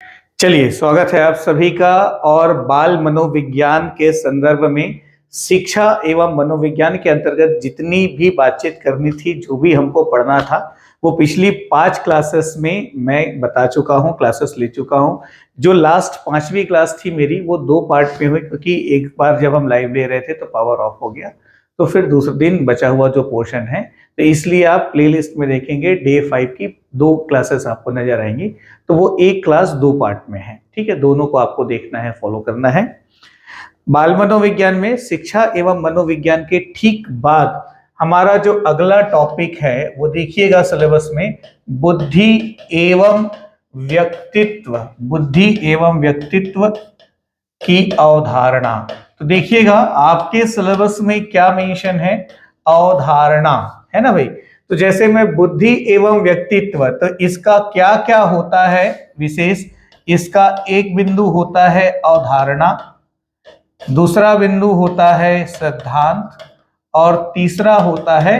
चलिए, स्वागत है आप सभी का। और बाल मनोविज्ञान के संदर्भ में शिक्षा एवं मनोविज्ञान के अंतर्गत जितनी भी बातचीत करनी थी, जो भी हमको पढ़ना था, वो पिछली 5 क्लासेस में मैं बता चुका हूँ, क्लासेस ले चुका हूँ। जो लास्ट 5वीं क्लास थी मेरी, वो 2 पार्ट में हुई, क्योंकि एक बार जब हम लाइव ले रहे थे तो पावर ऑफ हो गया। तो फिर दूसरे दिन बचा हुआ जो पोर्शन है, तो इसलिए आप प्लेलिस्ट में देखेंगे डे 5 की 2 क्लासेस आपको नजर आएंगी। तो वो एक क्लास 2 पार्ट में है, ठीक है। दोनों को आपको देखना है, फॉलो करना है। बाल मनोविज्ञान में शिक्षा एवं मनोविज्ञान के ठीक बाद हमारा जो अगला टॉपिक है वो देखिएगा सिलेबस में, बुद्धि एवं व्यक्तित्व। बुद्धि एवं व्यक्तित्व की अवधारणा। तो देखिएगा आपके सिलेबस में क्या मेंशन है, अवधारणा, है ना भाई। तो जैसे मैं बुद्धि एवं व्यक्तित्व, तो इसका क्या क्या होता है विशेष। इसका एक बिंदु होता है अवधारणा, दूसरा बिंदु होता है सिद्धांत, और तीसरा होता है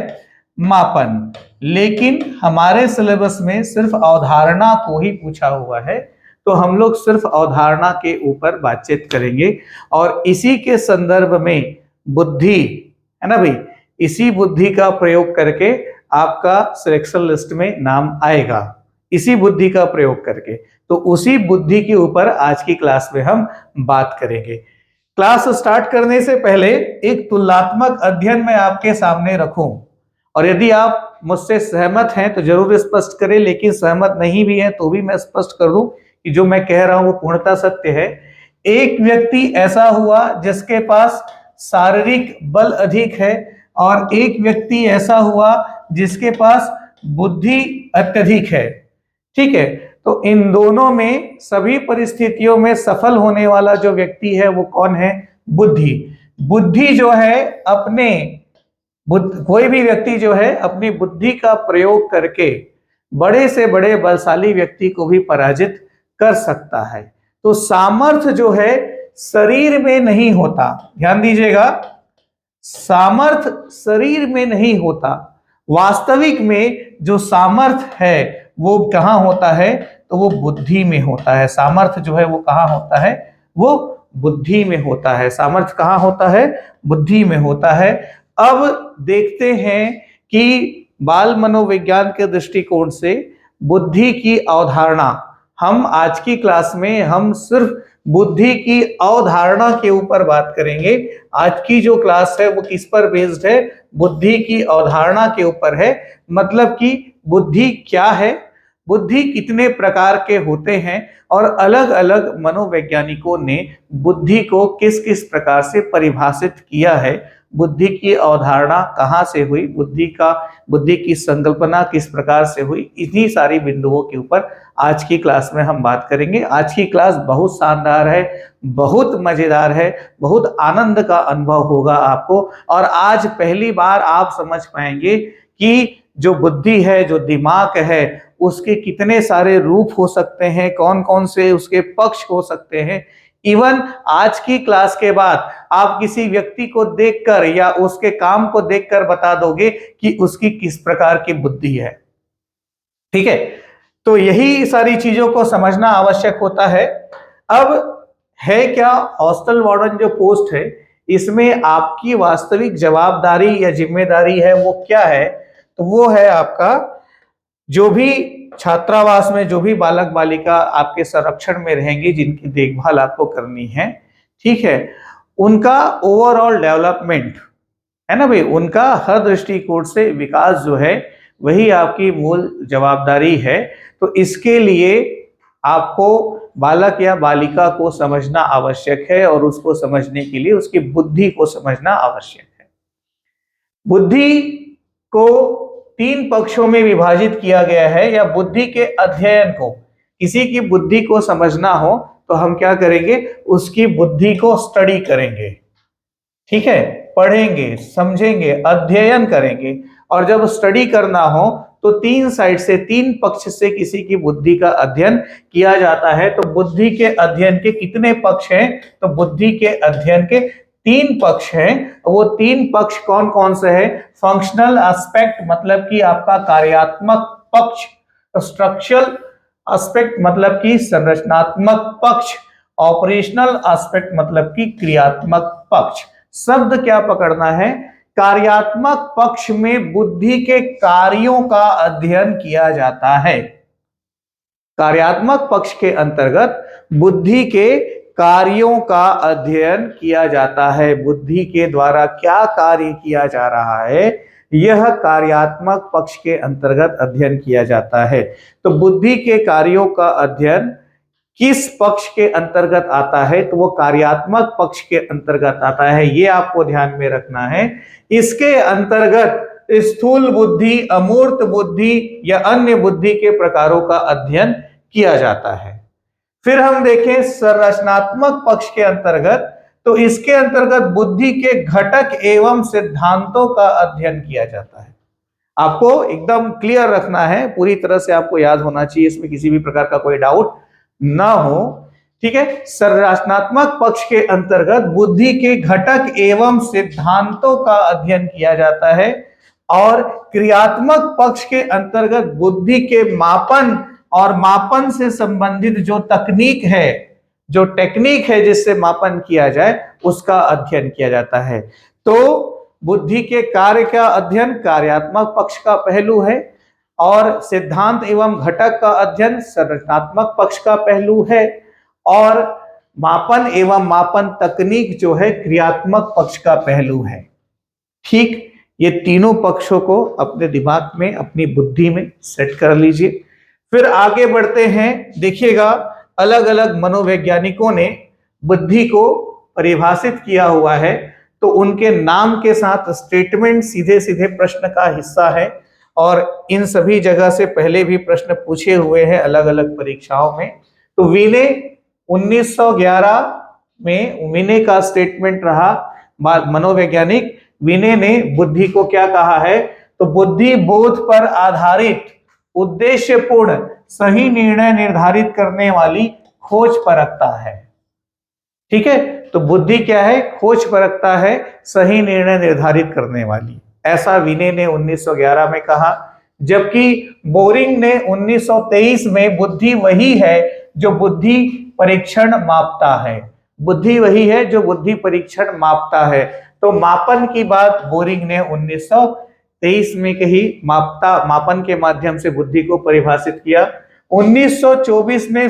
मापन। लेकिन हमारे सिलेबस में सिर्फ अवधारणा को ही पूछा हुआ है, तो हम लोग सिर्फ अवधारणा के ऊपर बातचीत करेंगे। और इसी के संदर्भ में बुद्धि, है ना भाई, इसी बुद्धि का प्रयोग करके आपका सिलेक्शन लिस्ट में नाम आएगा, इसी बुद्धि का प्रयोग करके। तो उसी बुद्धि के ऊपर आज की क्लास में हम बात करेंगे। क्लास स्टार्ट करने से पहले एक तुलनात्मक अध्ययन मैं आपके सामने रखूं, और यदि आप मुझसे सहमत हैं तो जरूर स्पष्ट करें, लेकिन सहमत नहीं भी हैं तो भी मैं स्पष्ट कर दूं कि जो मैं कह रहा हूं वो पूर्णतः सत्य है। एक व्यक्ति ऐसा हुआ जिसके पास शारीरिक बल अधिक है, और एक व्यक्ति ऐसा हुआ जिसके पास बुद्धि अत्यधिक है, ठीक है। तो इन दोनों में सभी परिस्थितियों में सफल होने वाला जो व्यक्ति है वो कौन है, बुद्धि। बुद्धि जो है अपने कोई भी व्यक्ति जो है अपनी बुद्धि का प्रयोग करके बड़े से बड़े बलशाली व्यक्ति को भी पराजित कर सकता है। तो सामर्थ्य जो है शरीर में नहीं होता, ध्यान दीजिएगा, सामर्थ्य शरीर में नहीं होता। वास्तविक में जो सामर्थ्य है वो कहाँ होता है, तो वो बुद्धि में होता है। सामर्थ्य जो है वो कहाँ होता है, वो बुद्धि में होता है। सामर्थ्य कहाँ होता है, बुद्धि में होता है। अब देखते हैं कि बाल मनोविज्ञान के दृष्टिकोण से बुद्धि की अवधारणा, हम आज की क्लास में हम सिर्फ बुद्धि की अवधारणा के ऊपर बात करेंगे। आज की जो क्लास है वो किस पर बेस्ड है, बुद्धि की अवधारणा के ऊपर है। मतलब कि बुद्धि क्या है, बुद्धि कितने प्रकार के होते हैं, और अलग अलग मनोवैज्ञानिकों ने बुद्धि को किस किस प्रकार से परिभाषित किया है, बुद्धि की अवधारणा कहाँ से हुई, बुद्धि की संकल्पना किस प्रकार से हुई, इन्हीं सारी बिंदुओं के ऊपर आज की क्लास में हम बात करेंगे। आज की क्लास बहुत शानदार है, बहुत मजेदार है, बहुत आनंद का अनुभव होगा आपको। और आज पहली बार आप समझ पाएंगे कि जो बुद्धि है, जो दिमाग है, उसके कितने सारे रूप हो सकते हैं, कौन कौन से उसके पक्ष हो सकते हैं। इवन आज की क्लास के बाद आप किसी व्यक्ति को देखकर या उसके काम को देखकर बता दोगे कि उसकी किस प्रकार की बुद्धि है, ठीक है। तो यही सारी चीजों को समझना आवश्यक होता है। अब है क्या, हॉस्टल वार्डन जो पोस्ट है, इसमें आपकी वास्तविक जवाबदारी या जिम्मेदारी है वो क्या है, तो वो है आपका जो भी छात्रावास में जो भी बालक बालिका आपके संरक्षण में रहेंगे, जिनकी देखभाल आपको करनी है, ठीक है, उनका ओवरऑल डेवलपमेंट, है ना भाई, उनका हर दृष्टिकोण से विकास जो है वही आपकी मूल जवाबदारी है। तो इसके लिए आपको बालक या बालिका को समझना आवश्यक है, और उसको समझने के लिए उसकी बुद्धि को समझना आवश्यक है। बुद्धि को 3 पक्षों में विभाजित किया गया है, या बुद्धि के अध्ययन को, किसी की बुद्धि को समझना हो तो हम क्या करेंगे, उसकी बुद्धि को स्टडी करेंगे, ठीक है, पढ़ेंगे, समझेंगे, अध्ययन करेंगे। और जब स्टडी करना हो तो 3 साइड से, 3 पक्ष से किसी की बुद्धि का अध्ययन किया जाता है। तो बुद्धि के अध्ययन के कितने पक्ष हैं, तो बुद्धि के अध्ययन के 3 पक्ष हैं। वो 3 पक्ष कौन कौन से हैं, फंक्शनल एस्पेक्ट, मतलब कि आपका कार्यात्मक पक्ष, स्ट्रक्चरल एस्पेक्ट मतलब कि संरचनात्मक पक्ष, ऑपरेशनल एस्पेक्ट मतलब कि क्रियात्मक पक्ष। शब्द क्या पकड़ना है? कार्यात्मक पक्ष में बुद्धि के कार्यों का अध्ययन किया जाता है। कार्यात्मक पक्ष के अंतर्गत बुद्धि के कार्यों का अध्ययन किया जाता है। बुद्धि के द्वारा क्या कार्य किया जा रहा है, यह कार्यात्मक पक्ष के अंतर्गत अध्ययन किया जाता है। तो बुद्धि के कार्यों का अध्ययन किस पक्ष के अंतर्गत आता है? तो वो कार्यात्मक पक्ष के अंतर्गत आता है, ये आपको ध्यान में रखना है। इसके अंतर्गत स्थूल बुद्धि, अमूर्त बुद्धि या अन्य बुद्धि के प्रकारों का अध्ययन किया जाता है। फिर हम देखें संरचनात्मक पक्ष के अंतर्गत, तो इसके अंतर्गत बुद्धि के घटक एवं सिद्धांतों का अध्ययन किया जाता है। आपको एकदम क्लियर रखना है, पूरी तरह से आपको याद होना चाहिए, इसमें किसी भी प्रकार का कोई डाउट ना हो। ठीक है, संरचनात्मक पक्ष के अंतर्गत बुद्धि के घटक एवं सिद्धांतों का अध्ययन किया जाता है, और क्रियात्मक पक्ष के अंतर्गत बुद्धि के मापन और मापन से संबंधित जो तकनीक है, जो टेक्निक है जिससे मापन किया जाए, उसका अध्ययन किया जाता है। तो बुद्धि के कार्य का अध्ययन कार्यात्मक पक्ष का पहलू है, और सिद्धांत एवं घटक का अध्ययन संरचनात्मक पक्ष का पहलू है, और मापन एवं मापन तकनीक जो है क्रियात्मक पक्ष का पहलू है। ठीक, ये तीनों पक्षों को अपने दिमाग में, अपनी बुद्धि में सेट कर लीजिए। फिर आगे बढ़ते हैं। देखिएगा, अलग अलग मनोवैज्ञानिकों ने बुद्धि को परिभाषित किया हुआ है, तो उनके नाम के साथ स्टेटमेंट सीधे सीधे प्रश्न का हिस्सा है, और इन सभी जगह से पहले भी प्रश्न पूछे हुए हैं अलग अलग परीक्षाओं में। तो विने 1911 में विने का स्टेटमेंट रहा, मनोवैज्ञानिक विने ने बुद्धि को क्या कहा है? तो बुद्धि बोध पर आधारित, उद्देश्यपूर्ण, सही निर्णय निर्धारित करने वाली खोज परखता है। ठीक है, तो बुद्धि क्या है? खोज परखता है, सही निर्णय निर्धारित करने वाली। ऐसा विने ने 1911 में कहा, जबकि बोरिंग ने 1923 में बुद्धि वही है जो बुद्धि परीक्षण मापता है। बुद्धि वही है जो बुद्धि परीक्षण मापता है। तो मापन की बात बोरिंग ने 1923 में कही, मापन के माध्यम से बुद्धि को परिभाषित किया। 1924 में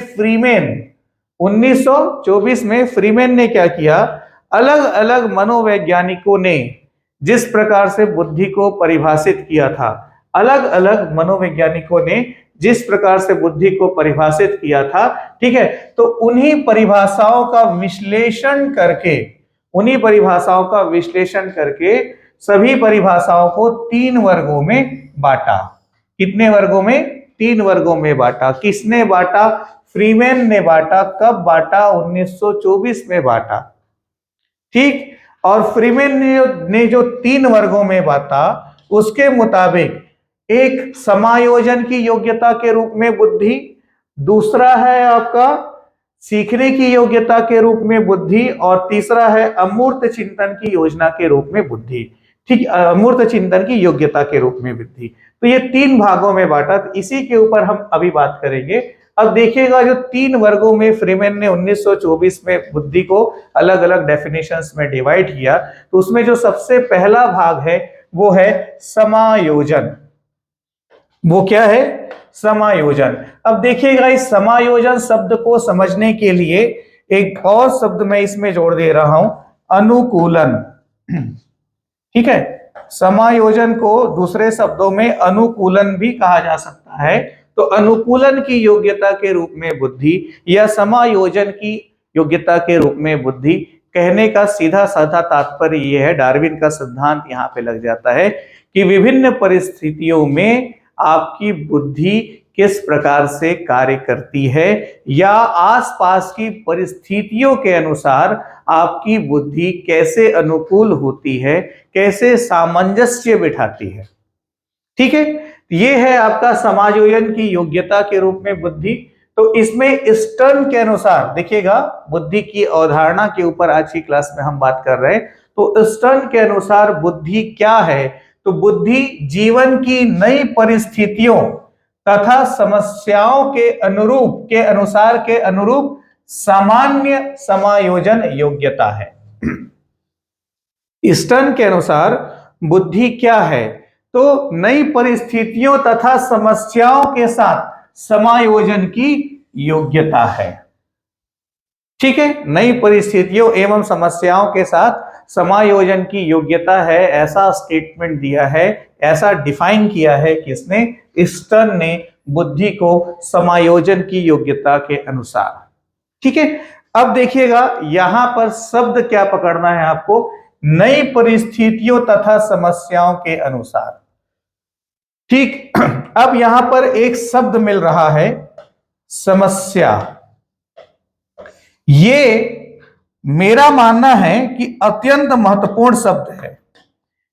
फ्रीमेन ने क्या किया? अलग अलग मनोवैज्ञानिकों ने जिस प्रकार से बुद्धि को परिभाषित किया था, अलग अलग मनोवैज्ञानिकों ने जिस प्रकार से बुद्धि को परिभाषित किया था, ठीक है, तो उन्हीं परिभाषाओं का विश्लेषण करके सभी परिभाषाओं को 3 वर्गों में बांटा। कितने वर्गों में? 3 वर्गों में बांटा। किसने बांटा? फ्रीमेन ने बांटा। कब बांटा? 1924 में बांटा। ठीक, और फ्रीमेन ने जो 3 वर्गों में बांटा, उसके मुताबिक एक समायोजन की योग्यता के रूप में बुद्धि, दूसरा है आपका सीखने की योग्यता के रूप में बुद्धि, और तीसरा है अमूर्त चिंतन की योजना के रूप में बुद्धि। ठीक, अमूर्त चिंतन की योग्यता के रूप में बुद्धि। तो ये 3 भागों में बांटा। तो इसी के ऊपर हम अभी बात करेंगे। अब देखिएगा, जो 3 वर्गों में फ्रीमेन ने 1924 में बुद्धि को अलग अलग डेफिनेशंस में डिवाइड किया, तो उसमें जो सबसे पहला भाग है वो है समायोजन। वो क्या है? समायोजन। अब देखिएगा, इस समायोजन शब्द को समझने के लिए एक और शब्द मैं इसमें जोड़ दे रहा हूं, अनुकूलन। ठीक है, समायोजन को दूसरे शब्दों में अनुकूलन भी कहा जा सकता है। तो अनुकूलन की योग्यता के रूप में बुद्धि या समायोजन की योग्यता के रूप में बुद्धि, कहने का सीधा साधा तात्पर्य यह है, डार्विन का सिद्धांत यहाँ पे लग जाता है कि विभिन्न परिस्थितियों में आपकी बुद्धि किस प्रकार से कार्य करती है, या आसपास की परिस्थितियों के अनुसार आपकी बुद्धि कैसे अनुकूल होती है, कैसे सामंजस्य बिठाती है। ठीक है, ये है आपका समायोजन की योग्यता के रूप में बुद्धि। तो इसमें स्टर्न के अनुसार देखिएगा, बुद्धि की अवधारणा के ऊपर आज की क्लास में हम बात कर रहे हैं। तो स्टर्न के अनुसार बुद्धि क्या है? तो बुद्धि जीवन की नई परिस्थितियों तथा समस्याओं के अनुरूप सामान्य समायोजन योग्यता है। स्टर्न के अनुसार बुद्धि क्या है? तो नई परिस्थितियों तथा समस्याओं के साथ समायोजन की योग्यता है। ठीक है, नई परिस्थितियों एवं समस्याओं के साथ समायोजन की योग्यता है, ऐसा स्टेटमेंट दिया है, ऐसा डिफाइन किया है किसने? स्टर्न ने बुद्धि को समायोजन की योग्यता के अनुसार। ठीक है, अब देखिएगा यहां पर शब्द क्या पकड़ना है आपको? नई परिस्थितियों तथा समस्याओं के अनुसार। ठीक, अब यहां पर एक शब्द मिल रहा है समस्या। ये मेरा मानना है कि अत्यंत महत्वपूर्ण शब्द है।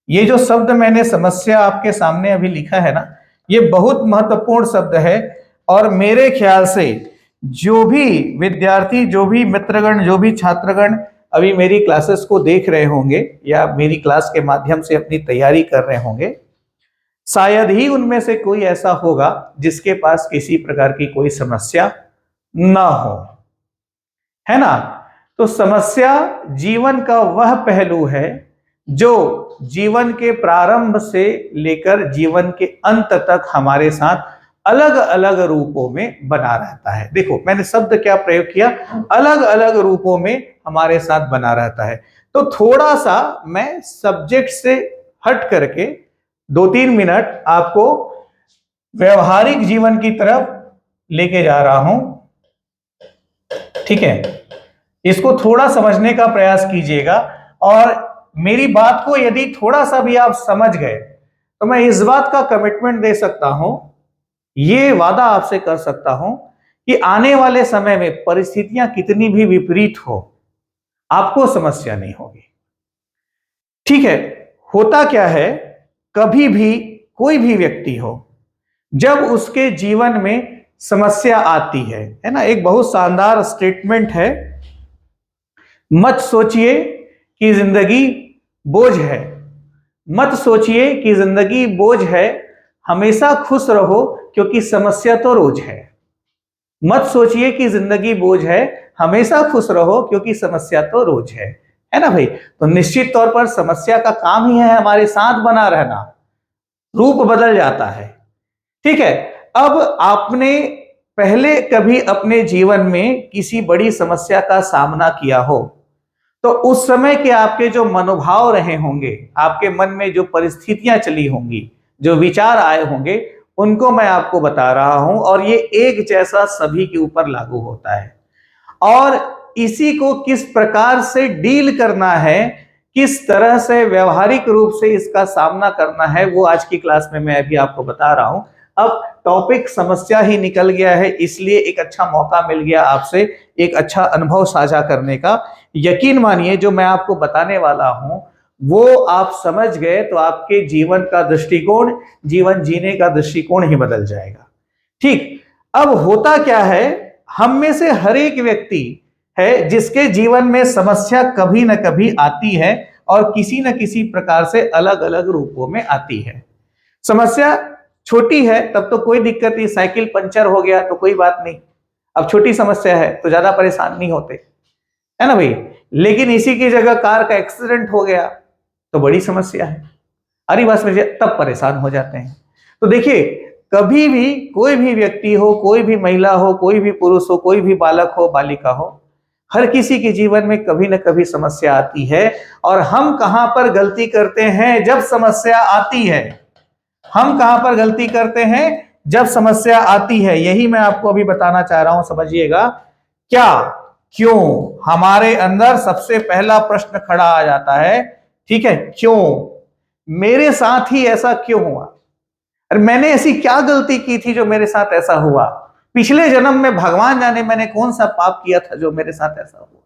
ये जो शब्द मैंने समस्या आपके सामने अभी लिखा है ना, ये बहुत महत्वपूर्ण शब्द है। और मेरे ख्याल से जो भी विद्यार्थी, जो भी मित्रगण, जो भी छात्रगण अभी मेरी क्लासेस को देख रहे होंगे या मेरी क्लास के माध्यम से अपनी तैयारी कर रहे होंगे, शायद ही उनमें से कोई ऐसा होगा जिसके पास किसी प्रकार की कोई समस्या ना हो, है ना? तो समस्या जीवन का वह पहलू है जो जीवन के प्रारंभ से लेकर जीवन के अंत तक हमारे साथ अलग अलग रूपों में बना रहता है। देखो मैंने शब्द क्या प्रयोग किया? अलग अलग रूपों में हमारे साथ बना रहता है। तो थोड़ा सा मैं सब्जेक्ट से हट करके 2-3 मिनट आपको व्यवहारिक जीवन की तरफ लेके जा रहा हूं। ठीक है, इसको थोड़ा समझने का प्रयास कीजिएगा और मेरी बात को यदि थोड़ा सा भी आप समझ गए तो मैं इस बात का कमिटमेंट दे सकता हूं, ये वादा आपसे कर सकता हूं कि आने वाले समय में परिस्थितियां कितनी भी विपरीत हो, आपको समस्या नहीं होगी। ठीक है, होता क्या है, कभी भी कोई भी व्यक्ति हो, जब उसके जीवन में समस्या आती है ना, एक बहुत शानदार स्टेटमेंट है, मत सोचिए कि जिंदगी बोझ है, मत सोचिए कि जिंदगी बोझ है, हमेशा खुश रहो क्योंकि समस्या तो रोज है। मत सोचिए कि जिंदगी बोझ है, हमेशा खुश रहो क्योंकि समस्या तो रोज है ना भाई? तो निश्चित तौर पर समस्या का काम ही है हमारे साथ बना रहना, रूप बदल जाता है। ठीक है, अब आपने पहले कभी अपने जीवन में किसी बड़ी समस्या का सामना किया हो तो उस समय के आपके जो मनोभाव रहे होंगे, आपके मन में जो परिस्थितियां चली होंगी, जो विचार आए होंगे, उनको मैं आपको बता रहा हूं और ये एक जैसा सभी के ऊपर लागू होता है। और इसी को किस प्रकार से डील करना है, किस तरह से व्यवहारिक रूप से इसका सामना करना है, वो आज की क्लास में मैं अभी आपको बता रहा हूं। अब टॉपिक समस्या ही निकल गया है, इसलिए एक अच्छा मौका मिल गया आपसे एक अच्छा अनुभव साझा करने का। यकीन मानिए जो मैं आपको बताने वाला हूं वो आप समझ गए तो आपके जीवन का दृष्टिकोण, जीवन जीने का दृष्टिकोण ही बदल जाएगा। ठीक, अब होता क्या है, हम में से हर एक व्यक्ति है जिसके जीवन में समस्या कभी न कभी आती है और किसी न किसी प्रकार से अलग अलग रूपों में आती है। समस्या छोटी है तब तो कोई दिक्कत नहीं, साइकिल पंचर हो गया तो कोई बात नहीं, अब छोटी समस्या है तो ज्यादा परेशान नहीं होते, है ना भाई? लेकिन इसी की जगह कार का एक्सीडेंट हो गया तो बड़ी समस्या है, अरे बस में तब परेशान हो जाते हैं। तो देखिए, कभी भी कोई भी व्यक्ति हो, कोई भी महिला हो, कोई भी पुरुष हो, कोई भी बालक हो, बालिका हो, हर किसी के जीवन में कभी न कभी समस्या आती है। और हम कहां पर गलती करते हैं जब समस्या आती है? हम कहां पर गलती करते हैं जब समस्या आती है? यही मैं आपको अभी बताना चाह रहा हूं, समझिएगा। क्या, क्यों? हमारे अंदर सबसे पहला प्रश्न खड़ा आ जाता है। ठीक है, क्यों? मेरे साथ ही ऐसा क्यों हुआ? अरे मैंने ऐसी क्या गलती की थी जो मेरे साथ ऐसा हुआ? पिछले जन्म में भगवान जाने मैंने कौन सा पाप किया था जो मेरे साथ ऐसा हुआ?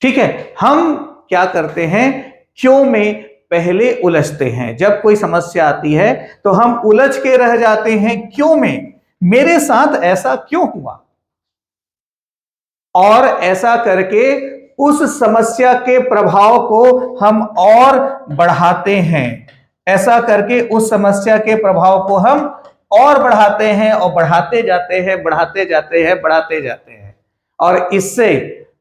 ठीक है, हम क्या करते हैं, क्यों में पहले उलझते हैं। जब कोई समस्या आती है तो हम उलझ के रह जाते हैं क्यों में, मेरे साथ ऐसा क्यों हुआ, और ऐसा करके उस समस्या के प्रभाव को हम और बढ़ाते हैं। ऐसा करके उस समस्या के प्रभाव को हम और बढ़ाते हैं और बढ़ाते जाते हैं, बढ़ाते जाते हैं, बढ़ाते जाते हैं, और इससे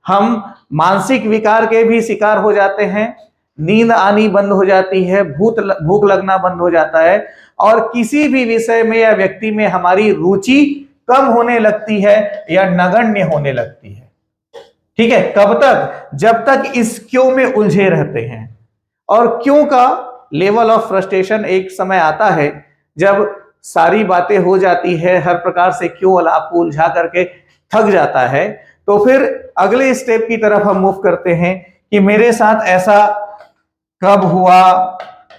हम मानसिक विकार के भी शिकार हो जाते हैं। नींद आनी बंद हो जाती है, भूख लगना बंद हो जाता है, और किसी भी विषय में या व्यक्ति में हमारी रुचि कम होने लगती है या नगण्य होने लगती है। ठीक है, कब तक? जब तक इस क्यों में उलझे रहते हैं। और क्यों का लेवल ऑफ फ्रस्ट्रेशन एक समय आता है जब सारी बातें हो जाती है, हर प्रकार से क्यों आपको उलझा करके थक जाता है, तो फिर अगले स्टेप की तरफ हम मूव करते हैं कि मेरे साथ ऐसा कब हुआ,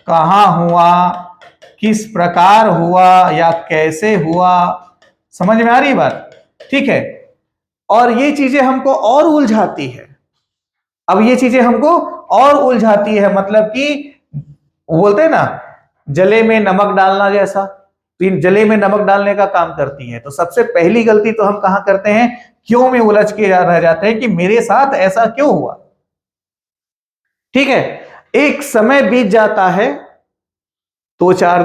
कहां हुआ, किस प्रकार हुआ या कैसे हुआ। समझ में आ रही बात? ठीक है, और ये चीजें हमको और उलझाती है। अब ये चीजें हमको और उलझाती है, मतलब कि बोलते हैं ना, जले में नमक डालना जैसा, तो इन जले में नमक डालने का काम करती है। तो सबसे पहली गलती तो हम कहां करते हैं? क्यों में उलझ के रह जाते हैं कि मेरे साथ ऐसा क्यों हुआ। ठीक है, एक समय बीत जाता है, 2-4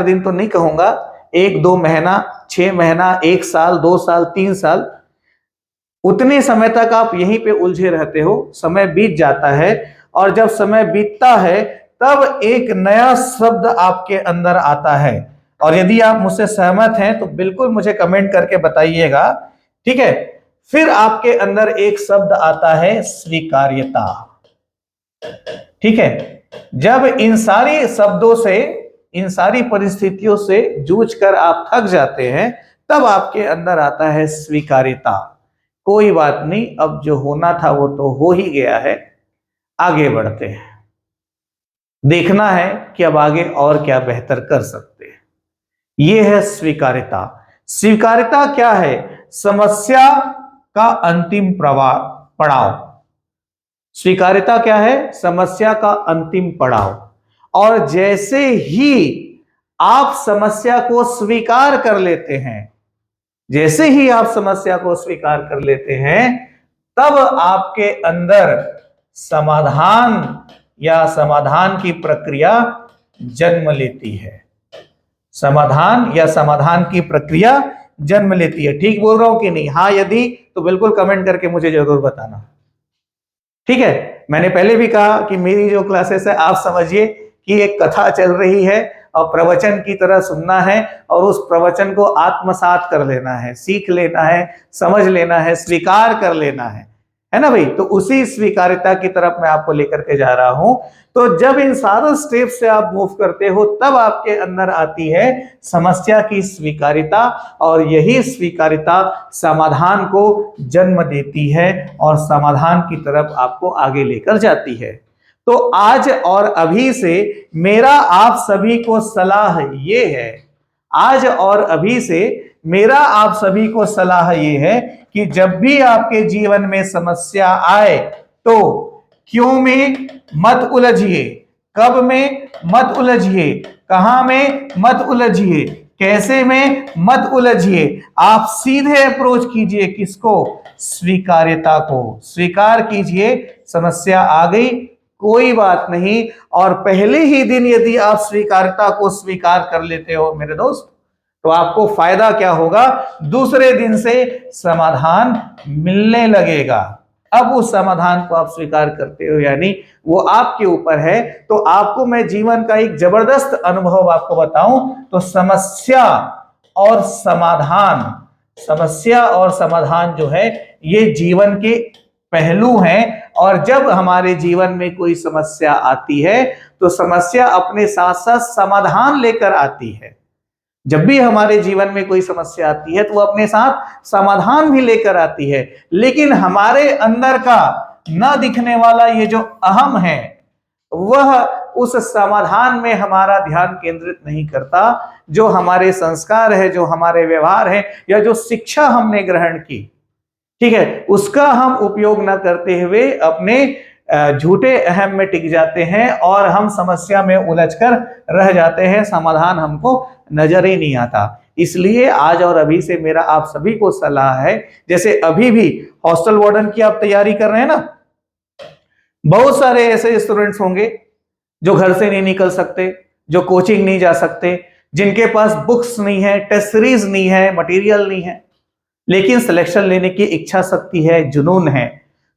दिन तो नहीं कहूंगा, 1-2 महीना, 6 महीना, 1 साल, 2 साल, 3 साल, उतने समय तक आप यहीं पे उलझे रहते हो। समय बीत जाता है, और जब समय बीतता है तब एक नया शब्द आपके अंदर आता है। और यदि आप मुझसे सहमत हैं तो बिल्कुल मुझे कमेंट करके बताइएगा। ठीक है, फिर आपके अंदर एक शब्द आता है, स्वीकार्यता। ठीक है, जब इन सारी शब्दों से, इन सारी परिस्थितियों से जूझ कर आप थक जाते हैं, तब आपके अंदर आता है स्वीकार्यता। कोई बात नहीं, अब जो होना था वो तो हो ही गया है, आगे बढ़ते हैं, देखना है कि अब आगे और क्या बेहतर कर सकते हैं। यह है स्वीकार्यता। स्वीकार्यता क्या है? समस्या का अंतिम पड़ाव। स्वीकार्यता क्या है? समस्या का अंतिम पड़ाव। और जैसे ही आप समस्या को स्वीकार कर लेते हैं, जैसे ही आप समस्या को स्वीकार कर लेते हैं, तब आपके अंदर समाधान या समाधान की प्रक्रिया जन्म लेती है। समाधान या समाधान की प्रक्रिया जन्म लेती है। ठीक बोल रहा हूं कि नहीं? हाँ यदि तो बिल्कुल कमेंट करके मुझे जरूर बताना। ठीक है, मैंने पहले भी कहा कि मेरी जो क्लासेस है, आप समझिए कि एक कथा चल रही है और प्रवचन की तरह सुनना है, और उस प्रवचन को आत्मसात कर लेना है, सीख लेना है, समझ लेना है, स्वीकार कर लेना है ना भाई? तो उसी स्वीकार्यता की तरफ मैं आपको लेकर के जा रहा हूं। तो जब इन सारे स्टेप से आप मूव करते हो, तब आपके अंदर आती है समस्या की स्वीकार्यता, और यही स्वीकार्यता समाधान को जन्म देती है और समाधान की तरफ आपको आगे लेकर जाती है। तो आज और अभी से मेरा आप सभी को सलाह ये है, आज और अभी से मेरा आप सभी को सलाह ये है कि जब भी आपके जीवन में समस्या आए तो क्यों में मत उलझिए, कब में मत उलझिए, कहां में मत उलझिए, कैसे में मत उलझिए। आप सीधे अप्रोच कीजिए किसको? स्वीकार्यता को। स्वीकार कीजिए, समस्या आ गई, कोई बात नहीं। और पहले ही दिन यदि आप स्वीकार्यता को स्वीकार कर लेते हो मेरे दोस्त, तो आपको फायदा क्या होगा? दूसरे दिन से समाधान मिलने लगेगा। अब उस समाधान को आप स्वीकार करते हो या नहीं, वो आपके ऊपर है। तो आपको मैं जीवन का एक जबरदस्त अनुभव आपको बताऊं तो समस्या और समाधान, समस्या और समाधान जो है ये जीवन के पहलू हैं। और जब हमारे जीवन में कोई समस्या आती है तो समस्या अपने साथ साथ समाधान लेकर आती है। जब भी हमारे जीवन में कोई समस्या आती है तो वो अपने साथ समाधान भी लेकर आती है, लेकिन हमारे अंदर का न दिखने वाला ये जो अहम है, वह उस समाधान में हमारा ध्यान केंद्रित नहीं करता। जो हमारे संस्कार है, जो हमारे व्यवहार है, या जो शिक्षा हमने ग्रहण की, ठीक है, उसका हम उपयोग न करते हुए अपने झूठे अहम में टिक जाते हैं और हम समस्या में उलझकर रह जाते हैं। समाधान हमको नजर ही नहीं आता। इसलिए आज और अभी से मेरा आप सभी को सलाह है, जैसे अभी भी हॉस्टल वार्डन की आप तैयारी कर रहे हैं ना, बहुत सारे ऐसे स्टूडेंट्स होंगे जो घर से नहीं निकल सकते, जो कोचिंग नहीं जा सकते, जिनके पास बुक्स नहीं है, टेस्ट सीरीज नहीं है, मटेरियल नहीं है, लेकिन सिलेक्शन लेने की इच्छा शक्ति है, जुनून है।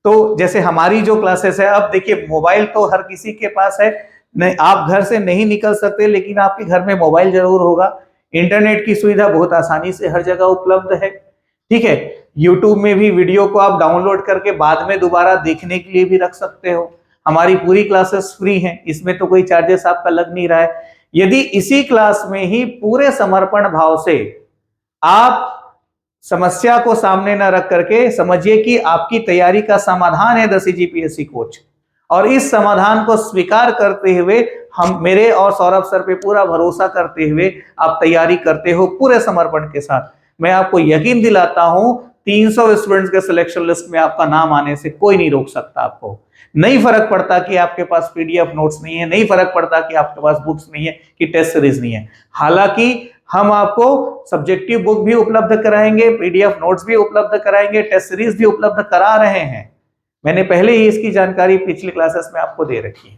तो जैसे हमारी जो क्लासेस है, अब देखिए मोबाइल तो हर किसी के पास है, नहीं आप घर से नहीं निकल सकते लेकिन आपके घर में मोबाइल जरूर होगा। इंटरनेट की सुविधा बहुत आसानी से हर जगह उपलब्ध है, ठीक है। यूट्यूब में भी वीडियो को आप डाउनलोड करके बाद में दोबारा देखने के लिए भी रख सकते हो। हमारी पूरी क्लासेस फ्री हैं, इसमें तो कोई चार्जेस आपका लग नहीं रहा है। यदि इसी क्लास में ही पूरे समर्पण भाव से आप समस्या को सामने न रख करके समझिए कि आपकी तैयारी का समाधान है 10 जीपीएससी कोच, और इस समाधान को स्वीकार करते हुए हम मेरे और सौरभ सर पे पूरा भरोसा करते हुए आप तैयारी करते हो पूरे समर्पण के साथ, मैं आपको यकीन दिलाता हूं 300 स्टूडेंट्स के सिलेक्शन लिस्ट में आपका नाम आने से कोई नहीं रोक सकता आपको। नहीं फर्क पड़ता कि आपके पास पीडीएफ नोट्स नहीं है, नहीं फर्क पड़ता कि आपके पास बुक्स नहीं है, कि टेस्ट सीरीज नहीं है। हालांकि हम आपको सब्जेक्टिव बुक भी उपलब्ध कराएंगे, पीडीएफ नोट्स भी उपलब्ध कराएंगे, टेस्ट सीरीज भी उपलब्ध करा रहे हैं। मैंने पहले ही इसकी जानकारी पिछली क्लासेस में आपको दे रखी है,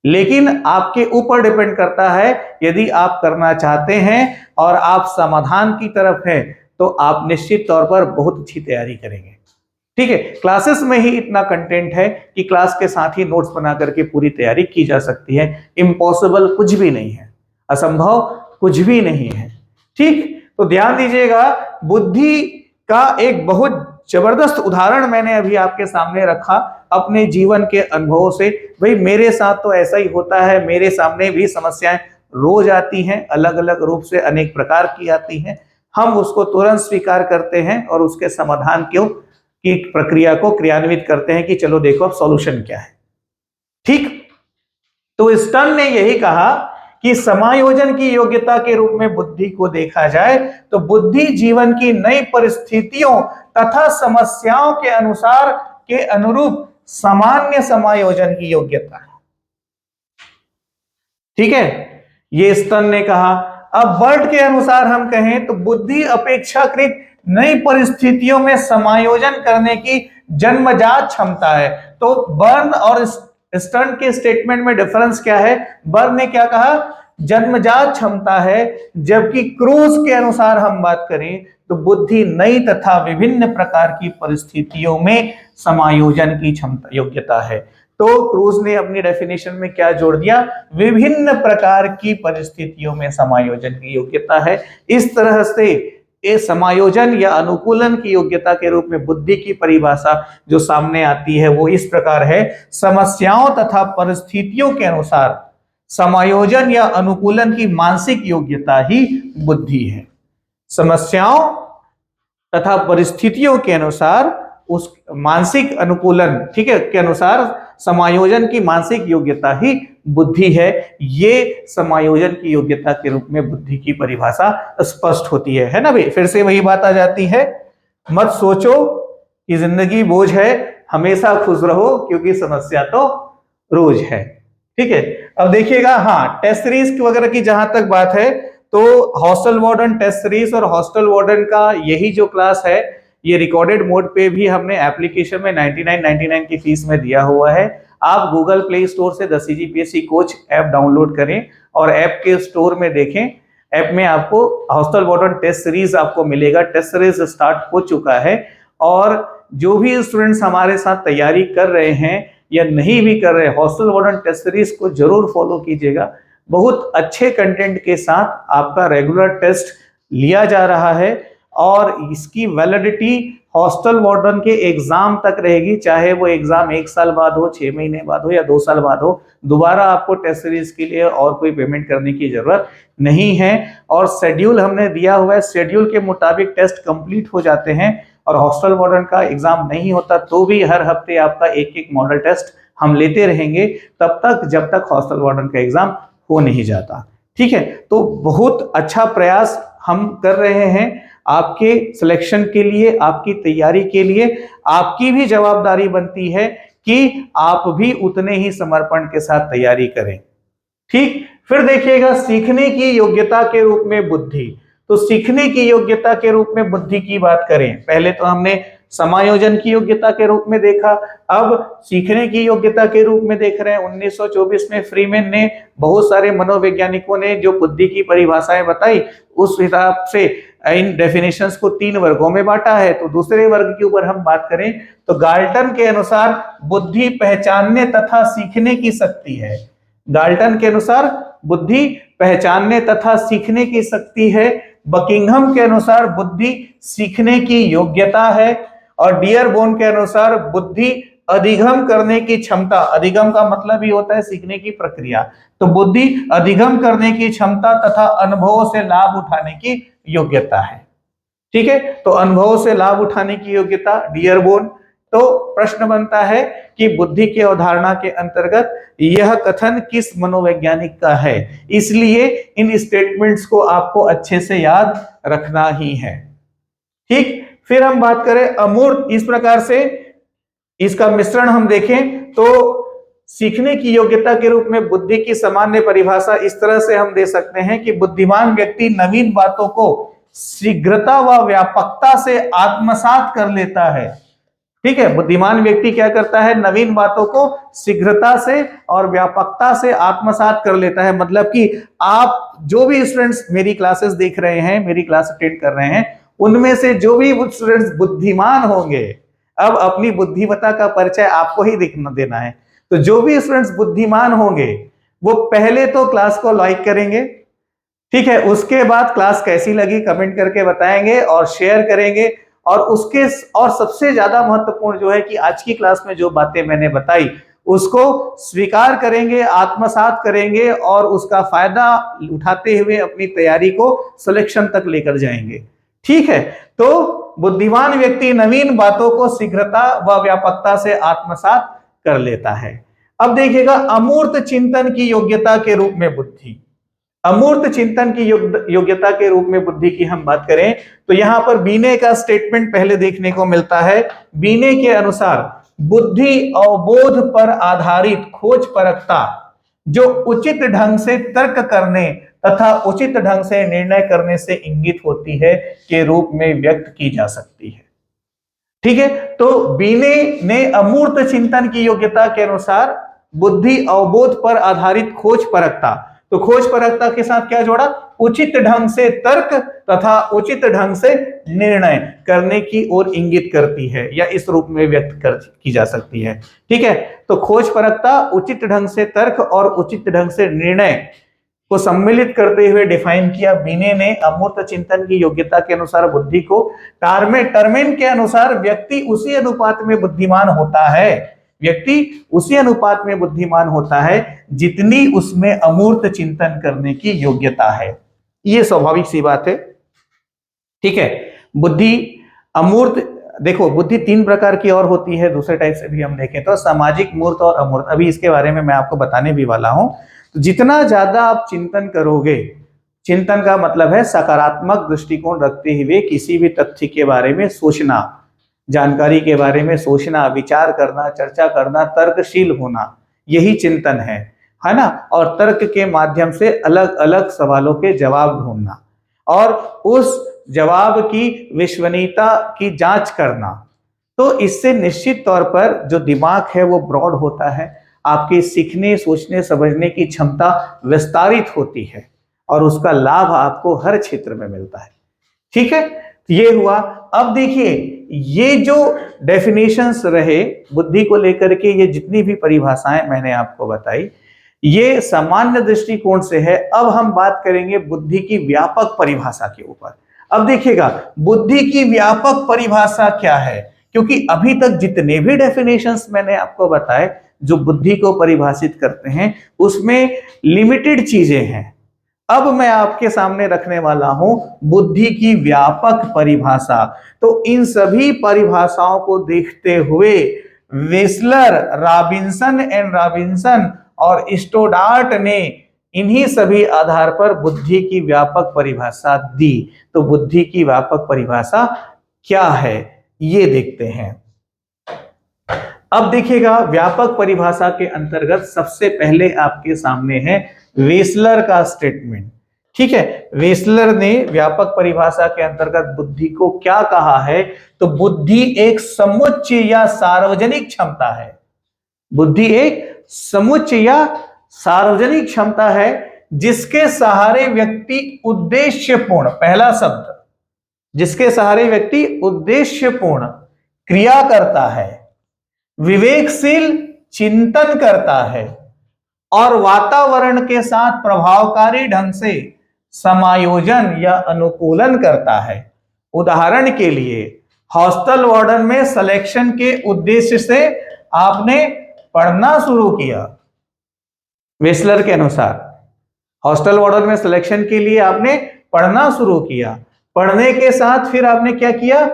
लेकिन आपके ऊपर डिपेंड करता है। यदि आप करना चाहते हैं और आप समाधान की तरफ हैं तो आप निश्चित तौर पर बहुत अच्छी तैयारी करेंगे, ठीक है। क्लासेस में ही इतना कंटेंट है कि क्लास के साथ ही नोट्स बना करके पूरी तैयारी की जा सकती है। इम्पॉसिबल कुछ भी नहीं है, असंभव कुछ भी नहीं है, ठीक। तो ध्यान दीजिएगा, बुद्धि का एक बहुत जबरदस्त उदाहरण मैंने अभी आपके सामने रखा अपने जीवन के अनुभवों से। भाई मेरे साथ तो ऐसा ही होता है, मेरे सामने भी समस्याएं रोज आती हैं, अलग अलग रूप से अनेक प्रकार की आती हैं। हम उसको तुरंत स्वीकार करते हैं और उसके समाधान की प्रक्रिया को क्रियान्वित करते हैं कि चलो देखो अब सॉल्यूशन क्या है, ठीक। तो स्टर्न ने यही कहा कि समायोजन की योग्यता के रूप में बुद्धि को देखा जाए तो बुद्धि जीवन की नई परिस्थितियों तथा समस्याओं के अनुसार के अनुरूप सामान्य समायोजन की योग्यता है, ठीक है। ये स्टर्न ने कहा। अब वर्ड के अनुसार हम कहें तो बुद्धि अपेक्षाकृत नई परिस्थितियों में समायोजन करने की जन्मजात क्षमता है। तो बर्न और स्टर्न के स्टेटमेंट में डिफरेंस क्या है? बर्न ने क्या कहा? जन्मजात क्षमता है, जबकि क्रूज के अनुसार हम बात करें तो बुद्धि नई तथा विभिन्न प्रकार की परिस्थितियों में समायोजन की क्षमता योग्यता है। तो क्रूज ने अपनी डेफिनेशन में क्या जोड़ दिया? विभिन्न प्रकार की परिस्थितियों में समायोजन की योग्यता है। इस तरह से ये समायोजन या अनुकूलन की योग्यता के रूप में बुद्धि की परिभाषा जो सामने आती है वो इस प्रकार है: समस्याओं तथा परिस्थितियों के अनुसार समायोजन या अनुकूलन की मानसिक योग्यता ही बुद्धि है। समस्याओं तथा परिस्थितियों के अनुसार उस मानसिक अनुकूलन, ठीक है, के अनुसार समायोजन की मानसिक योग्यता ही बुद्धि है। ये समायोजन की योग्यता के रूप में बुद्धि की परिभाषा स्पष्ट होती है ना भाई। फिर से वही बात आ जाती है, मत सोचो कि जिंदगी बोझ है, हमेशा खुश रहो क्योंकि समस्या तो रोज है, ठीक है। अब देखिएगा, हाँ, टेस्ट सीरीज वगैरह की जहां तक बात है तो हॉस्टल वार्डन टेस्ट सीरीज और हॉस्टल वार्डन का यही जो क्लास है ये रिकॉर्डेड मोड पे भी हमने एप्लीकेशन में 99 की फीस में दिया हुआ है। आप गूगल प्ले स्टोर से 10 जीपीएससी कोच ऐप डाउनलोड करें और ऐप के स्टोर में देखें। ऐप में आपको हॉस्टल वार्डन टेस्ट सीरीज आपको मिलेगा। टेस्ट सीरीज स्टार्ट हो चुका है और जो भी स्टूडेंट्स हमारे साथ तैयारी कर रहे हैं या नहीं भी कर रहे, हॉस्टल वार्डन टेस्ट सीरीज को जरूर फॉलो कीजिएगा। बहुत अच्छे कंटेंट के साथ आपका रेगुलर टेस्ट लिया जा रहा है और इसकी वैलिडिटी हॉस्टल वार्डन के एग्जाम तक रहेगी, चाहे वो एग्जाम 1 साल बाद हो, 6 महीने बाद हो या 2 साल बाद हो। दोबारा आपको टेस्ट सीरीज के लिए और कोई पेमेंट करने की जरूरत नहीं है। और शेड्यूल हमने दिया हुआ है, शेड्यूल के मुताबिक टेस्ट कंप्लीट हो जाते हैं और हॉस्टल वार्डन का एग्जाम नहीं होता तो भी हर हफ्ते आपका एक मॉडल टेस्ट हम लेते रहेंगे तब तक जब तक हॉस्टल वार्डन का एग्जाम हो नहीं जाता, ठीक है। तो बहुत अच्छा प्रयास हम कर रहे हैं आपके सिलेक्शन के लिए, आपकी तैयारी के लिए। आपकी भी जवाबदारी बनती है कि आप भी उतने ही समर्पण के साथ तैयारी करें, ठीक। फिर देखिएगा, सीखने की योग्यता के रूप में बुद्धि। तो सीखने की योग्यता के रूप में बुद्धि की बात करें, पहले तो हमने समायोजन की योग्यता के रूप में देखा, अब सीखने की योग्यता के रूप में देख रहे हैं। 1924 में फ्रीमैन ने, बहुत सारे मनोवैज्ञानिकों ने जो बुद्धि की परिभाषाएं बताई, उस हिसाब से इन डेफिनेशंस को 3 वर्गों में बांटा है। तो दूसरे वर्ग के ऊपर हम बात करें तो गाल्टन के अनुसार बुद्धि पहचानने तथा सीखने की शक्ति है। गाल्टन के अनुसार बुद्धि पहचानने तथा सीखने की शक्ति है। बकिंघम के अनुसार बुद्धि सीखने की योग्यता है। और डियरबोन के अनुसार बुद्धि अधिगम करने की क्षमता, अधिगम का मतलब ही होता है सीखने की प्रक्रिया, तो बुद्धि अधिगम करने की क्षमता तथा अनुभवों से लाभ उठाने की योग्यता है। ठीक है, तो अनुभवों से लाभ उठाने की योग्यता डियरबोन। तो प्रश्न बनता है कि बुद्धि की अवधारणा के अंतर्गत यह कथन किस मनोवैज्ञानिक का है, इसलिए इन स्टेटमेंट्स को आपको अच्छे से याद रखना ही है। ठीक, फिर हम बात करें अमूर्त, इस प्रकार से इसका मिश्रण हम देखें तो सीखने की योग्यता के रूप में बुद्धि की सामान्य परिभाषा इस तरह से हम दे सकते हैं कि बुद्धिमान व्यक्ति नवीन बातों को शीघ्रता व व्यापकता से आत्मसात कर लेता है। ठीक है, बुद्धिमान व्यक्ति क्या करता है, नवीन बातों को शीघ्रता से और व्यापकता से आत्मसात कर लेता है। मतलब कि आप जो भी स्टूडेंट्स मेरी क्लासेस देख रहे हैं, मेरी क्लास अटेंड कर रहे हैं, उनमें से जो भी स्टूडेंट्स बुद्धिमान होंगे, अब अपनी बुद्धिमत्ता का परिचय आपको ही देना है, तो जो भी स्टूडेंट्स बुद्धिमान होंगे वो पहले तो क्लास को लाइक करेंगे, ठीक है, उसके बाद क्लास कैसी लगी कमेंट करके बताएंगे और शेयर करेंगे, और सबसे ज्यादा महत्वपूर्ण जो है कि आज की क्लास में जो बातें मैंने बताई उसको स्वीकार करेंगे, आत्मसात करेंगे और उसका फायदा उठाते हुए अपनी तैयारी को सिलेक्शन तक लेकर जाएंगे। ठीक है, तो बुद्धिमान व्यक्ति नवीन बातों को शीघ्रता व व्यापकता से आत्मसात कर लेता है। अब देखिएगा अमूर्त चिंतन की योग्यता के रूप में बुद्धि, अमूर्त चिंतन की योग्यता के रूप में बुद्धि की हम बात करें तो यहां पर बीने का स्टेटमेंट पहले देखने को मिलता है। बीने के अनुसार बुद्धि अवबोध पर आधारित खोज परकता जो उचित ढंग से तर्क करने तथा उचित ढंग से निर्णय करने से इंगित होती है के रूप में व्यक्त की जा सकती है। ठीक है, तो बीने ने अमूर्त चिंतन की योग्यता के अनुसार बुद्धि अवबोध पर आधारित खोज परकता, तो खोज परकता के साथ क्या जोड़ा, उचित ढंग से तर्क तथा उचित ढंग से निर्णय करने की ओर इंगित करती है या इस रूप में व्यक्त की जा सकती है। ठीक है, तो खोज परकता उचित ढंग से तर्क और उचित ढंग से निर्णय को सम्मिलित करते हुए डिफाइन किया बीने ने अमूर्त चिंतन की योग्यता के अनुसार बुद्धि को। टर्मेन के अनुसार व्यक्ति उसी अनुपात में बुद्धिमान होता है, व्यक्ति उसी अनुपात में बुद्धिमान होता है जितनी उसमें अमूर्त चिंतन करने की योग्यता है। ये स्वाभाविक सी बात है। ठीक है, बुद्धि अमूर्त, देखो बुद्धि 3 प्रकार की और होती है, दूसरे टाइप से भी हम देखें तो सामाजिक, मूर्त और अमूर्त। अभी इसके बारे में मैं आपको बताने भी वाला हूं। तो जितना ज्यादा आप चिंतन करोगे, चिंतन का मतलब है सकारात्मक दृष्टिकोण रखते हुए किसी भी तथ्य के बारे में सोचना, जानकारी के बारे में सोचना, विचार करना, चर्चा करना, तर्कशील होना, यही चिंतन है ना। और तर्क के माध्यम से अलग अलग सवालों के जवाब ढूंढना और उस जवाब की विश्वसनीयता की जांच करना। तो इससे निश्चित तौर पर जो दिमाग है वो ब्रॉड होता है, आपकी सीखने, सोचने, समझने की क्षमता विस्तारित होती है और उसका लाभ आपको हर क्षेत्र में मिलता है। ठीक है, ये हुआ। अब देखिए ये जो डेफिनेशंस रहे बुद्धि को लेकर के, ये जितनी भी परिभाषाएं मैंने आपको बताई ये सामान्य दृष्टिकोण से है। अब हम बात करेंगे बुद्धि की व्यापक परिभाषा के ऊपर। अब देखिएगा बुद्धि की व्यापक परिभाषा क्या है, क्योंकि अभी तक जितने भी डेफिनेशंस मैंने आपको बताए जो बुद्धि को परिभाषित करते हैं उसमें लिमिटेड चीजें हैं। अब मैं आपके सामने रखने वाला हूं बुद्धि की व्यापक परिभाषा। तो इन सभी परिभाषाओं को देखते हुए वेसलर, रॉबिन्सन और स्टोडार्ट ने इन्हीं सभी आधार पर बुद्धि की व्यापक परिभाषा दी। तो बुद्धि की व्यापक परिभाषा क्या है ये देखते हैं। अब देखिएगा व्यापक परिभाषा के अंतर्गत सबसे पहले आपके सामने है वेसलर का स्टेटमेंट। ठीक है, वेस्लर ने व्यापक परिभाषा के अंतर्गत बुद्धि को क्या कहा है, तो बुद्धि एक समुच्चय या सार्वजनिक क्षमता है। बुद्धि एक समुच्चय या सार्वजनिक क्षमता है जिसके सहारे व्यक्ति उद्देश्यपूर्ण, पहला शब्द, जिसके सहारे व्यक्ति उद्देश्यपूर्ण क्रिया करता है, विवेकशील चिंतन करता है और वातावरण के साथ प्रभावकारी ढंग से समायोजन या अनुकूलन करता है। उदाहरण के लिए हॉस्टल वार्डन में सिलेक्शन के उद्देश्य से आपने पढ़ना शुरू किया। वेस्लर के अनुसार हॉस्टल वार्डन में सिलेक्शन के लिए आपने पढ़ना शुरू किया। पढ़ने के साथ फिर आपने क्या किया,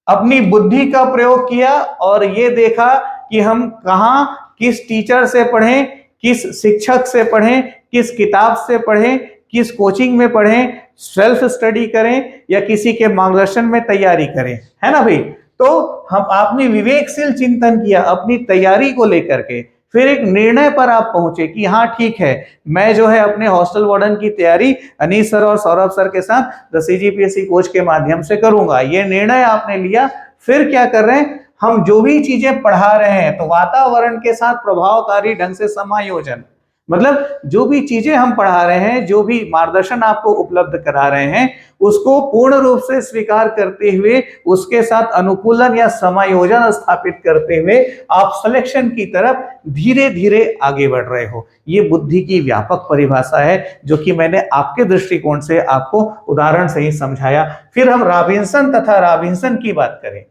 अपनी बुद्धि का प्रयोग किया और ये देखा कि हम कहां किस टीचर से पढ़ें, किस शिक्षक से पढ़ें, किस किताब से पढ़ें, किस कोचिंग में पढ़ें, सेल्फ स्टडी करें या किसी के मार्गदर्शन में तैयारी करें, है ना भाई। तो हम आपने विवेकशील चिंतन किया अपनी तैयारी को लेकर के, फिर एक निर्णय पर आप पहुंचे कि हाँ ठीक है, मैं जो है अपने हॉस्टल वार्डन की तैयारी अनीस सर और सौरभ सर के साथ द CGPSC कोच के माध्यम से करूंगा। ये निर्णय आपने लिया। फिर क्या कर रहे हैं, हम जो भी चीजें पढ़ा रहे हैं तो वातावरण के साथ प्रभावकारी ढंग से समायोजन, मतलब जो भी चीजें हम पढ़ा रहे हैं, जो भी मार्गदर्शन आपको उपलब्ध करा रहे हैं, उसको पूर्ण रूप से स्वीकार करते हुए उसके साथ अनुकूलन या समायोजन स्थापित करते हुए आप सिलेक्शन की तरफ धीरे धीरे आगे बढ़ रहे हो। ये बुद्धि की व्यापक परिभाषा है जो कि मैंने आपके दृष्टिकोण से आपको उदाहरण से ही समझाया। फिर हम रॉबिन्सन तथा रॉबिन्सन की बात करें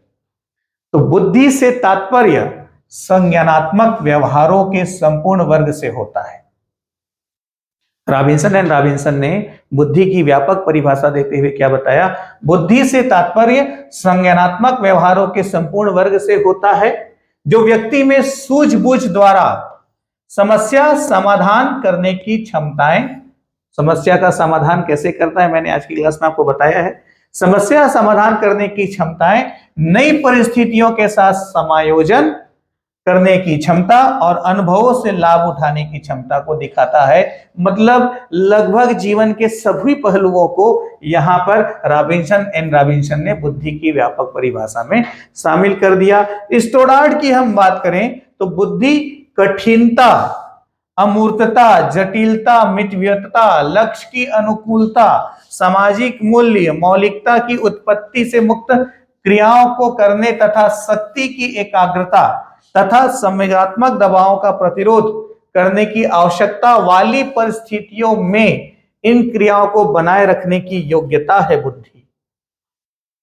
तो बुद्धि से तात्पर्य संज्ञानात्मक व्यवहारों के संपूर्ण वर्ग से होता है। रॉबिन्सन एंड रॉबिन्सन ने बुद्धि की व्यापक परिभाषा देते हुए क्या बताया, बुद्धि से तात्पर्य संज्ञानात्मक व्यवहारों के संपूर्ण वर्ग से होता है जो व्यक्ति में सूझबूझ द्वारा समस्या समाधान करने की क्षमताएं, समस्या का समाधान कैसे करता है मैंने आज की क्लास में आपको बताया है, समस्या समाधान करने की क्षमताएं, नई परिस्थितियों के साथ समायोजन करने की क्षमता और अनुभवों से लाभ उठाने की क्षमता को दिखाता है। मतलब लगभग जीवन के सभी पहलुओं को यहां पर रॉबिन्सन एंड रॉबिन्सन ने बुद्धि की व्यापक परिभाषा में शामिल कर दिया। स्टोडार्ड की हम बात करें तो बुद्धि कठिनता, अमूर्तता, जटिलता, मितव्ययता, लक्ष्य की अनुकूलता, सामाजिक मूल्य, मौलिकता की उत्पत्ति से मुक्त क्रियाओं को करने तथा शक्ति की एकाग्रता तथा संवेगात्मक दबावों का प्रतिरोध करने की आवश्यकता वाली परिस्थितियों में इन क्रियाओं को बनाए रखने की योग्यता है बुद्धि।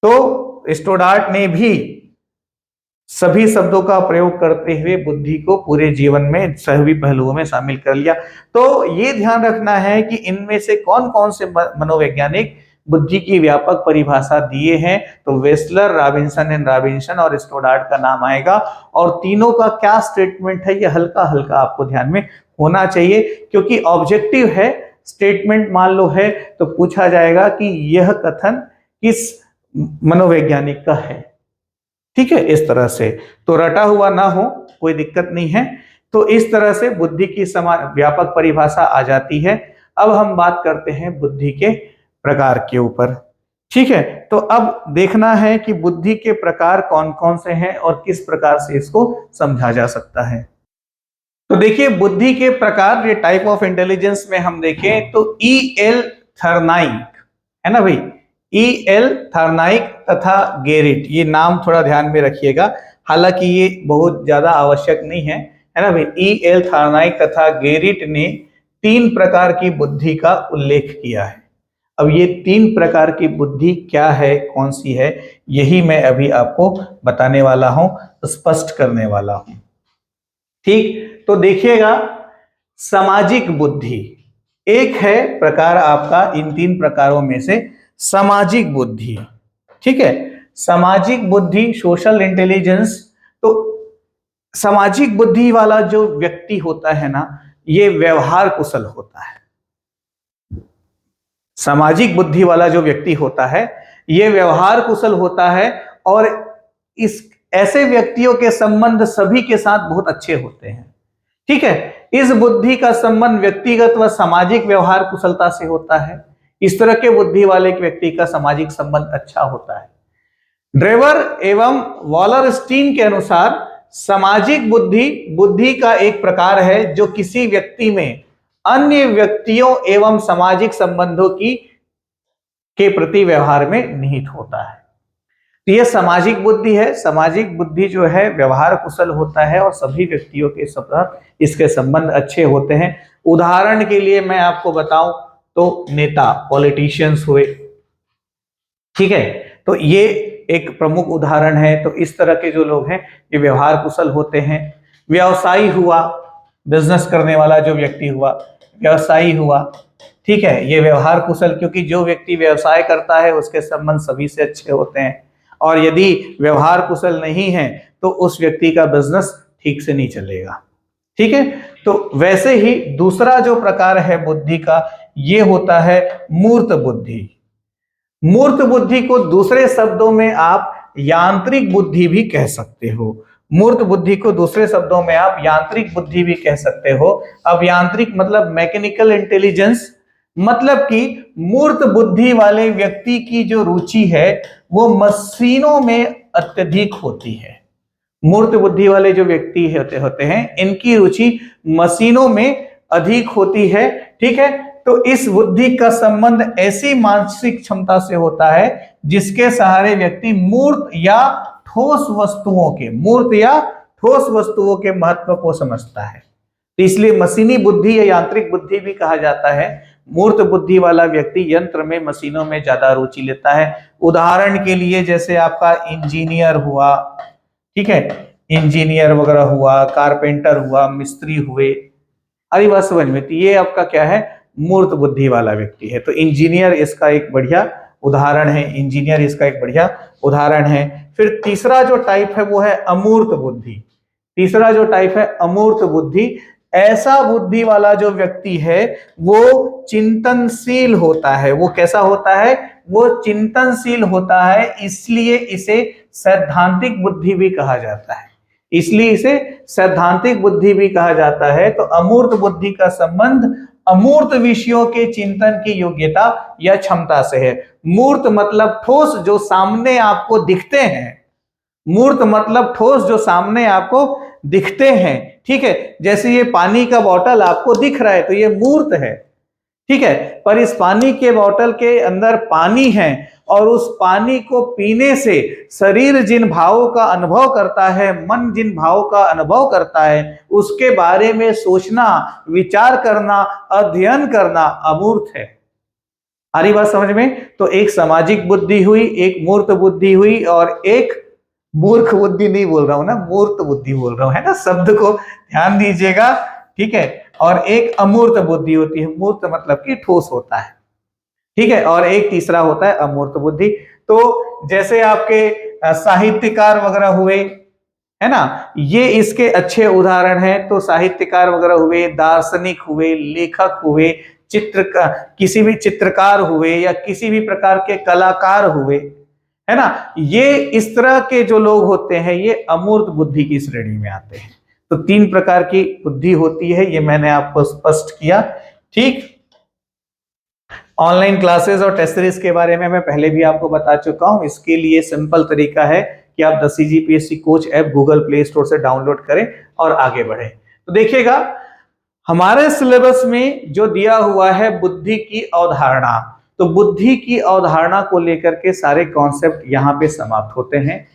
तो स्टोडार्ट ने भी सभी शब्दों का प्रयोग करते हुए बुद्धि को पूरे जीवन में सभी पहलुओं में शामिल कर लिया। तो ये ध्यान रखना है कि इनमें से कौन कौन से मनोवैज्ञानिक बुद्धि की व्यापक परिभाषा दिए हैं, तो वेस्लर, रॉबिन्सन एंड रॉबिन्सन और स्टोडार्ट का नाम आएगा। और तीनों का क्या स्टेटमेंट है ये हल्का हल्का आपको ध्यान में होना चाहिए, क्योंकि ऑब्जेक्टिव है स्टेटमेंट मान लो है तो पूछा जाएगा कि यह कथन किस मनोवैज्ञानिक का है। ठीक है, इस तरह से तो रटा हुआ ना हो, कोई दिक्कत नहीं है। तो इस तरह से बुद्धि की व्यापक परिभाषा आ जाती है। अब हम बात करते हैं बुद्धि के प्रकार के ऊपर। ठीक है, तो अब देखना है कि बुद्धि के प्रकार कौन कौन से हैं और किस प्रकार से इसको समझा जा सकता है। तो देखिए बुद्धि के प्रकार, ये टाइप ऑफ इंटेलिजेंस में हम देखें तो E.L. थर्नाइक है ना भाई, E.L. थर्नाइक तथा गेरिट, ये नाम थोड़ा ध्यान में रखिएगा, हालांकि ये बहुत ज्यादा आवश्यक नहीं है, है ना भाई। E.L. थर्नाइक तथा गेरिट ने 3 प्रकार की बुद्धि का उल्लेख किया है। अब ये 3 प्रकार की बुद्धि क्या है, कौन सी है, यही मैं अभी आपको बताने वाला हूं, स्पष्ट करने वाला हूं। ठीक, तो देखिएगा सामाजिक बुद्धि एक है प्रकार आपका इन 3 प्रकारों में से सामाजिक बुद्धि। ठीक है, सामाजिक बुद्धि, सोशल इंटेलिजेंस। तो सामाजिक बुद्धि वाला जो व्यक्ति होता है ना, ये व्यवहार कुशल होता है। सामाजिक बुद्धि वाला जो व्यक्ति होता है ये व्यवहार कुशल होता है और इस ऐसे व्यक्तियों के संबंध सभी के साथ बहुत अच्छे होते हैं। ठीक है, इस बुद्धि का संबंध व्यक्तिगत व सामाजिक व्यवहार कुशलता से होता है। इस तरह के बुद्धि वाले व्यक्ति का सामाजिक संबंध अच्छा होता है। ड्रेवर एवं वॉलरस्टीन के अनुसार सामाजिक बुद्धि का एक प्रकार है जो किसी व्यक्ति में अन्य व्यक्तियों एवं सामाजिक संबंधों के प्रति व्यवहार में निहित होता है। तो यह सामाजिक बुद्धि है। सामाजिक बुद्धि जो है व्यवहार कुशल होता है और सभी व्यक्तियों के साथ इसके संबंध अच्छे होते हैं। उदाहरण के लिए मैं आपको बताऊं तो नेता, पॉलिटिशियंस हुए, ठीक है, तो ये एक प्रमुख उदाहरण है। तो इस तरह के जो लोग हैं ये व्यवहार कुशल होते हैं। व्यवसायी हुआ, बिजनेस करने वाला जो व्यक्ति हुआ, व्यवसायी हुआ, ठीक है, ये व्यवहार कुशल, क्योंकि जो व्यक्ति व्यवसाय करता है उसके संबंध सभी से अच्छे होते हैं। और यदि व्यवहार कुशल नहीं है तो उस व्यक्ति का बिजनेस ठीक से नहीं चलेगा, ठीक है। तो वैसे ही दूसरा जो प्रकार है बुद्धि का, ये होता है मूर्त बुद्धि। मूर्त बुद्धि को दूसरे शब्दों में आप यांत्रिक बुद्धि भी कह सकते हो। मूर्त बुद्धि को दूसरे शब्दों में आप यांत्रिक बुद्धि भी कह सकते हो। अब यांत्रिक मतलब मैकेनिकल इंटेलिजेंस, मतलब कि मूर्त बुद्धि वाले व्यक्ति की जो रुचि है वो मशीनों में अत्यधिक होती है। मूर्त बुद्धि वाले जो व्यक्ति होते हैं इनकी रुचि मशीनों में अधिक होती है, ठीक है। तो इस बुद्धि का संबंध ऐसी मानसिक क्षमता से होता है जिसके सहारे व्यक्ति मूर्त या ठोस वस्तुओं के महत्व को समझता है। तो इसलिए मशीनी बुद्धि या यांत्रिक बुद्धि भी कहा जाता है। मूर्त बुद्धि वाला व्यक्ति यंत्र में, मशीनों में ज्यादा रुचि लेता है। उदाहरण के लिए जैसे आपका इंजीनियर हुआ, ठीक है, इंजीनियर वगैरह हुआ, कारपेंटर हुआ, मिस्त्री हुए, अरे बात समझ में। तो ये आपका क्या है, मूर्त बुद्धि वाला व्यक्ति है। तो इंजीनियर इसका एक बढ़िया उदाहरण है। फिर तीसरा जो टाइप है वो है अमूर्त बुद्धि। ऐसा बुद्धि वाला जो व्यक्ति है वो चिंतनशील होता है। वो कैसा होता है, वो चिंतनशील होता है, इसलिए इसे सैद्धांतिक बुद्धि भी कहा जाता है। तो अमूर्त बुद्धि का संबंध अमूर्त विषयों के चिंतन की योग्यता या क्षमता से है। मूर्त मतलब ठोस, जो सामने आपको दिखते हैं, ठीक है। जैसे ये पानी का बोतल आपको दिख रहा है तो ये मूर्त है, ठीक है। पर इस पानी के बोतल के अंदर पानी है और उस पानी को पीने से शरीर जिन भावों का अनुभव करता है, मन जिन भावों का अनुभव करता है, उसके बारे में सोचना, विचार करना, अध्ययन करना अमूर्त है। आ रही बात समझ में। तो एक सामाजिक बुद्धि हुई, एक मूर्त बुद्धि हुई, और एक मूर्ख बुद्धि नहीं बोल रहा हूं ना, मूर्त बुद्धि बोल रहा हूं, है ना, शब्द को ध्यान दीजिएगा, ठीक है। और एक अमूर्त बुद्धि होती है। मूर्त मतलब कि ठोस होता है, ठीक है। और एक तीसरा होता है अमूर्त बुद्धि। तो जैसे आपके साहित्यकार वगैरह हुए, है ना, ये इसके अच्छे उदाहरण हैं। तो साहित्यकार वगैरह हुए, दार्शनिक हुए, लेखक हुए, किसी भी चित्रकार हुए, या किसी भी प्रकार के कलाकार हुए, है ना, ये इस तरह के जो लोग होते हैं ये अमूर्त बुद्धि की श्रेणी में आते हैं। तो 3 प्रकार की बुद्धि होती है, ये मैंने आपको स्पष्ट किया, ठीक। ऑनलाइन क्लासेस और टेस्ट सीरीज के बारे में मैं पहले भी आपको बता चुका हूं। इसके लिए सिंपल तरीका है कि आप 10 CGPSC coach app Google play store से डाउनलोड करें और आगे बढ़े। तो देखिएगा हमारे सिलेबस में जो दिया हुआ है बुद्धि की अवधारणा, तो बुद्धि की अवधारणा को लेकर के सारे कॉन्सेप्ट यहां पे समाप्त होते हैं।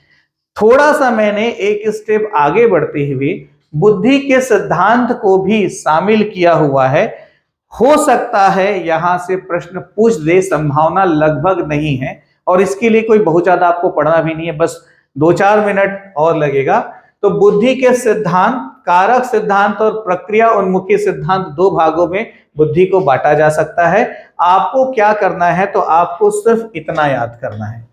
थोड़ा सा मैंने एक स्टेप आगे बढ़ते हुए बुद्धि के सिद्धांत को भी शामिल किया हुआ है। हो सकता है यहां से प्रश्न पूछ दे, संभावना लगभग नहीं है, और इसके लिए कोई बहुत ज्यादा आपको पढ़ना भी नहीं है, बस 2-4 मिनट और लगेगा। तो बुद्धि के सिद्धांत, कारक सिद्धांत और प्रक्रिया उन्मुखी सिद्धांत, 2 भागों में बुद्धि को बांटा जा सकता है। आपको क्या करना है, तो आपको सिर्फ इतना याद करना है।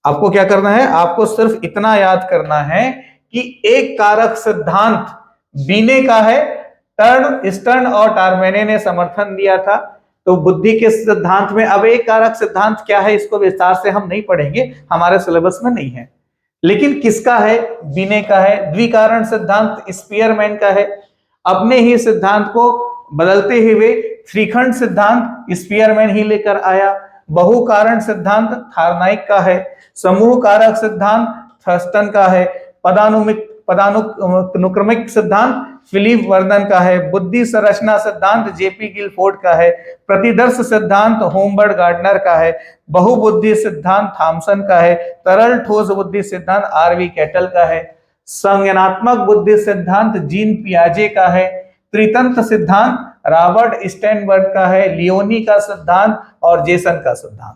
आपको क्या करना है, आपको सिर्फ इतना याद करना है कि एक कारक सिद्धांत बीने का है, स्टर्न और टारमेने ने समर्थन दिया था। तो बुद्धि के सिद्धांत में अब एक कारक सिद्धांत क्या है इसको विस्तार से हम नहीं पढ़ेंगे, हमारे सिलेबस में नहीं है। लेकिन किसका है, बीने का है। द्विकारण सिद्धांत स्पीयरमैन का है। अपने ही सिद्धांत को बदलते हुए त्रिखंड सिद्धांत स्पीयरमैन ही लेकर आया। बहु कारण सिद्धांत थार्नाइक का है। समूह कारक सिद्धांत थर्स्टन का है। पदानुक्रमिक सिद्धांत फिलिप वर्धन का है। बुद्धि संरचना सिद्धांत जेपी गिलफोर्ड का है। प्रतिदर्श सिद्धांत होमबर्ट गार्डनर का है। बहुबुद्धि सिद्धांत थॉमसन का है। तरल ठोस बुद्धि सिद्धांत आरवी कैटल का है। संज्ञानात्मक बुद्धि सिद्धांत जीन पियाजे का है। त्रितंत्र सिद्धांत रॉबर्ट स्टेनबर्ग का है। लियोनी का सिद्धांत और जेसन का सिद्धांत।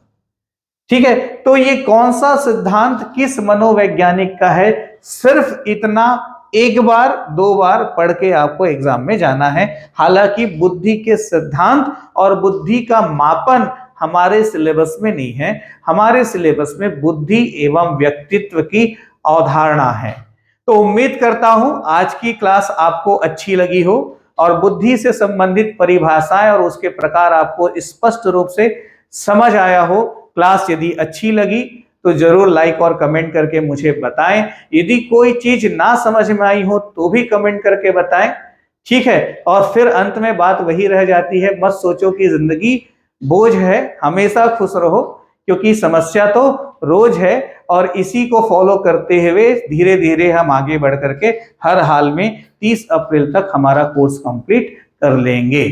ठीक है, तो ये कौन सा सिद्धांत किस मनोवैज्ञानिक का है, सिर्फ इतना एक बार दो बार पढ़ के आपको एग्जाम में जाना है। हालांकि बुद्धि के सिद्धांत और बुद्धि का मापन हमारे सिलेबस में नहीं है। हमारे सिलेबस में बुद्धि एवं व्यक्तित्व की अवधारणा है। तो उम्मीद करता हूं आज की क्लास आपको अच्छी लगी हो और बुद्धि से संबंधित परिभाषाएं और उसके प्रकार आपको स्पष्ट रूप से समझ आया हो। क्लास यदि अच्छी लगी तो जरूर लाइक और कमेंट करके मुझे बताएं। यदि कोई चीज ना समझ में आई हो तो भी कमेंट करके बताएं। ठीक है, और फिर अंत में बात वही रह जाती है, मत सोचो कि जिंदगी बोझ है, हमेशा खुश रहो, क्योंकि समस्या तो रोज है। और इसी को फॉलो करते हुए धीरे धीरे हम आगे बढ़ करके हर हाल में 30 अप्रैल तक हमारा कोर्स कंप्लीट कर लेंगे।